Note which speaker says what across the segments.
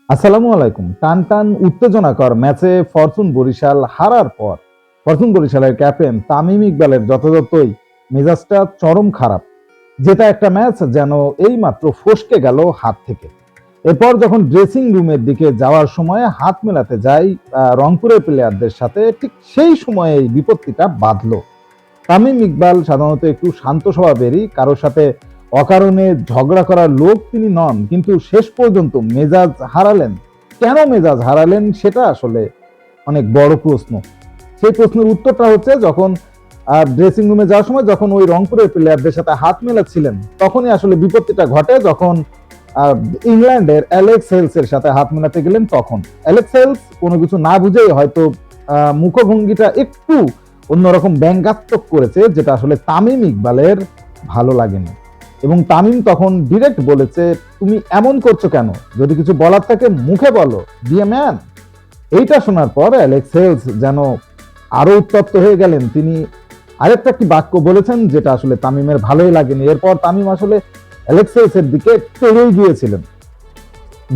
Speaker 1: আসসালামু আলাইকুম। টান টান উত্তেজনাকর ম্যাচে ফরচুন বরিশাল হারার পর ফরচুন বরিশালের ক্যাপ্টেন তামিম ইকবালের যথাযথই মেজাজটা চরম খারাপ। জেতা একটা ম্যাচ যেন এইমাত্র ফসকে গেল হাত থেকে। এরপর যখন ড্রেসিং রুমের দিকে যাওয়ার সময় হাত মেলাতে যায় রংপুরের প্লেয়ারদের সাথে, ঠিক সেই সময়ে এই বিপত্তিটা বাধল। তামিম ইকবাল সাধারণত একটু শান্ত স্বভাবেরই, কারোর সাথে অকারণে ঝগড়া করার লোক তিনি নন, কিন্তু শেষ পর্যন্ত মেজাজ হারালেন। কেন মেজাজ হারালেন সেটা আসলে অনেক বড় প্রশ্ন। সেই প্রশ্নের উত্তরটা হচ্ছে, যখন ড্রেসিং রুমে যাওয়ার সময় যখন ওই রংপুরের প্লেয়ারদের সাথে হাত মেলাচ্ছিলেন, তখনই আসলে বিপত্তিটা ঘটে। যখন ইংল্যান্ডের অ্যালেক্স হেলসের সাথে হাত মেলাতে গেলেন, তখন অ্যালেক্স হেলস কোনো কিছু না বুঝেই হয়তো মুখভঙ্গিটা একটু অন্যরকম ব্যঙ্গাত্মক করেছে, যেটা আসলে তামিম ইকবালের ভালো লাগেনি। এবং তামিম তখন ডিরেক্ট বলেছে, তুমি এমন করছো কেন? যদি কিছু বলার থাকে মুখে বলো, বি এ ম্যান। এইটা শোনার পর অ্যালেক্স হেলস যেন আরো উত্তপ্ত হয়ে গেলেন। তিনি আরেকটা কি বাক্য বলেছেন যেটা আসলে তামিমের ভালোই লাগেনি। এরপর তামিম আসলে অ্যালেক্স হেলসের দিকে তেড়েই গিয়েছিলেন।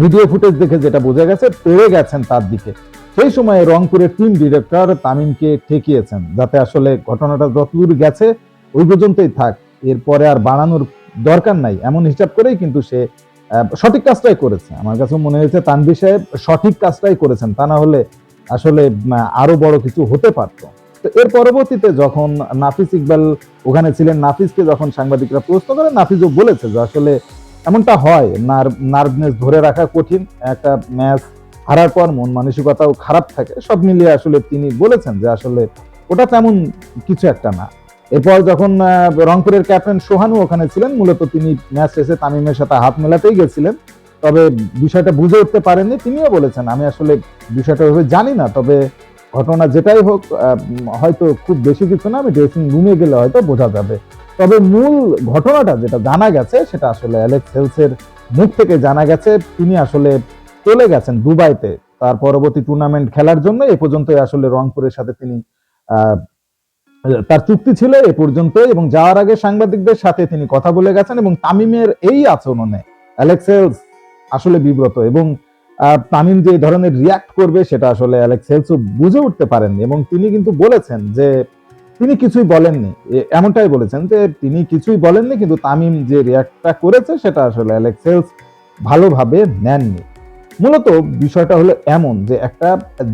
Speaker 1: ভিডিও ফুটেজ দেখে যেটা বোঝা গেছে, তেড়ে গেছেন তার দিকে। সেই সময় রংপুরের টিম ডিরেক্টর তামিমকে ঠেকিয়েছেন, যাতে আসলে ঘটনাটা যতদূর গেছে ওই পর্যন্তই থাক, এরপরে আর বাড়ানোর দরকার নাই, এমন হিসাব করেই কিন্তু সে সঠিক কাজটাই করেছে। আমার কাছে মনে হয়েছে তানভীর সাহেব সঠিক কাজটাই করেছেন, তা না হলে আসলে আরো বড় কিছু হতে পারত। তো এর পরবর্তীতে যখন নাফিস ইকবাল ওখানে ছিলেন, নাফিসকে যখন সাংবাদিকরা প্রশ্ন করে, নাফিসও বলেছে যে আসলে এমনটা হয়, নার্ভনেস ধরে রাখা কঠিন, একটা ম্যাচ হারার পর মন মানসিকতাও খারাপ থাকে, সব মিলিয়ে আসলে তিনি বলেছেন যে আসলে ওটা তেমন কিছু একটা না। এরপর যখন রংপুরের ক্যাপ্টেন সোহানু ওখানে ছিলেন, মূলত তিনি ম্যাচ শেষে তামিমের সাথে হাত মেলাতেই গেছিলেন, তবে বিষয়টা বুঝে উঠতে পারেননি। তিনিও বলেছেন, আমি আসলে বিষয়টা ওইভাবে জানি না, তবে ঘটনা যেটাই হোক হয়তো খুব বেশি কিছু না, আমি ড্রেসিং রুমে গেলে হয়তো বোঝা যাবে। তবে মূল ঘটনাটা যেটা জানা গেছে সেটা আসলে অ্যালেক্স হেলসের মুখ থেকে জানা গেছে, তিনি আসলে চলে গেছেন দুবাইতে তার পরবর্তী টুর্নামেন্ট খেলার জন্য। এ পর্যন্তই আসলে রংপুরের সাথে তিনি তার চুক্তি ছিল এ পর্যন্ত, এবং যাওয়ার আগে সাংবাদিকদের সাথে তিনি কথা বলে গেছেন। এবং তামিমের এই আচরণে অ্যালেক্স হেলস আসলে বিব্রত, এবং তামিম যে ধরনের রিয়াক্ট করবে সেটা আসলে অ্যালেক্স হেলসও বুঝে উঠতে পারেননি। এবং তিনি কিন্তু বলেছেন যে তিনি কিছুই বলেননি, এমনটাই বলেছেন যে তিনি কিছুই বলেননি, কিন্তু তামিম যে রিয়াক্টটা করেছে সেটা আসলে অ্যালেক্স হেলস ভালোভাবে নেননি। মূলত বিষয়টা হলো এমন যে একটা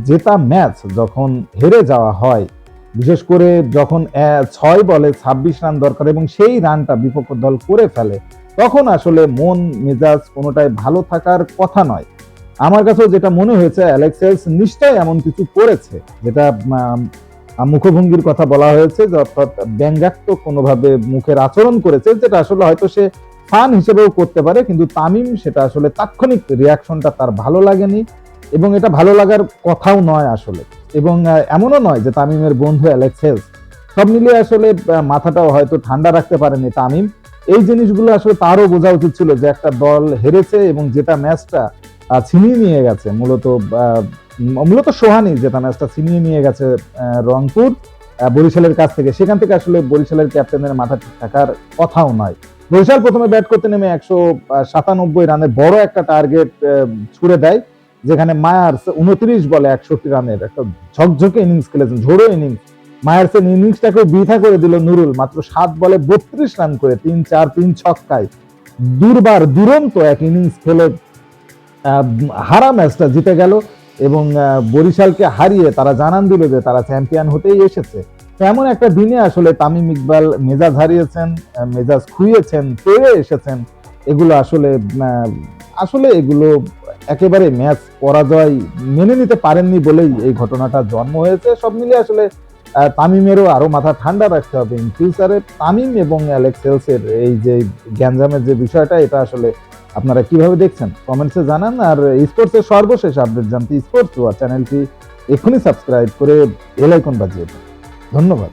Speaker 1: জেতা ম্যাচ যখন হেরে যাওয়া হয়, বিশেষ করে যখন 6 বলে 26 রান দরকার এবং সেই রানটা বিপক্ষ দল করে ফেলে, তখন আসলে মন মেজাজ কোনোটাই ভালো থাকার কথা নয়। আমার কাছেও যেটা মনে হয়েছে, অ্যালেক্স হেলস নিশ্চয়ই এমন কিছু করেছে, যেটা মুখভঙ্গির কথা বলা হয়েছে, যে অর্থাৎ ব্যঙ্গাত্মক কোনোভাবে মুখের আচরণ করেছে, যেটা আসলে হয়তো সে ফান হিসেবেও করতে পারে, কিন্তু তামিম সেটা আসলে তাৎক্ষণিক রিয়াকশনটা তার ভালো লাগেনি, এবং এটা ভালো লাগার কথাও নয় আসলে। এবং এমনও নয় যে তামিমের বন্ধু অ্যালেক্স হেলস। সব মিলিয়ে আসলে মাথাটাও হয়তো ঠান্ডা রাখতে পারেনি তামিম। এই জিনিসগুলো আসলে তারও বোঝা উচিত ছিল যে একটা দল হেরেছে এবং যেটা ম্যাচটা ছিনিয়ে নিয়ে গেছে, মূলত সোহানি যেটা ম্যাচটা ছিনিয়ে নিয়ে গেছে রংপুর বরিশালের কাছ থেকে, সেখান থেকে আসলে বরিশালের ক্যাপ্টেনের মাথা ঠিক থাকার কথাও নয়। বরিশাল প্রথমে ব্যাট করতে নেমে 197 রানের বড় একটা টার্গেট ছুড়ে দেয়, যেখানে মায়ার্স 29 বলে 61 রানের একটা ঝকঝকে ইনিংস খেলেছেন, ঝোড়ো ইনিংস। মায়ার্সের ইনিংসটাকে বৃথা করে দিল নুরুল, মাত্র 7 বলে 32 রান করে 3-4 3 ছক্কায় দুরন্ত এক ইনিংস খেলে হারা ম্যাচটা জিতে গেল, এবং বরিশালকে হারিয়ে তারা জানান দিল যে তারা চ্যাম্পিয়ন হতেই এসেছে। এমন একটা দিনে আসলে তামিম ইকবাল মেজাজ হারিয়েছেন, মেজাজ খুইয়েছেন, পেয়ে এসেছেন। এগুলো আসলে এগুলো একেবারে ম্যাচ পরাজয় মেনে নিতে পারেননি বলেই এই ঘটনাটা জন্ম হয়েছে। সব মিলিয়ে আসলে তামিমেরও আরো মাথা ঠান্ডা রাখতে হবে ইন ফিউচারে। তামিম এবং অ্যালেক্স হেলসের এই যে গ্যাঞ্জামের যে বিষয়টা, এটা আসলে আপনারা কিভাবে দেখছেন কমেন্টসে জানান। আর স্পোর্টসের সর্বশেষ আপডেট জানতে স্পোর্টস ওয়াচ চ্যানেলটি এক্ষুনি সাবস্ক্রাইব করে বেল আইকন বাজিয়ে দেন। ধন্যবাদ।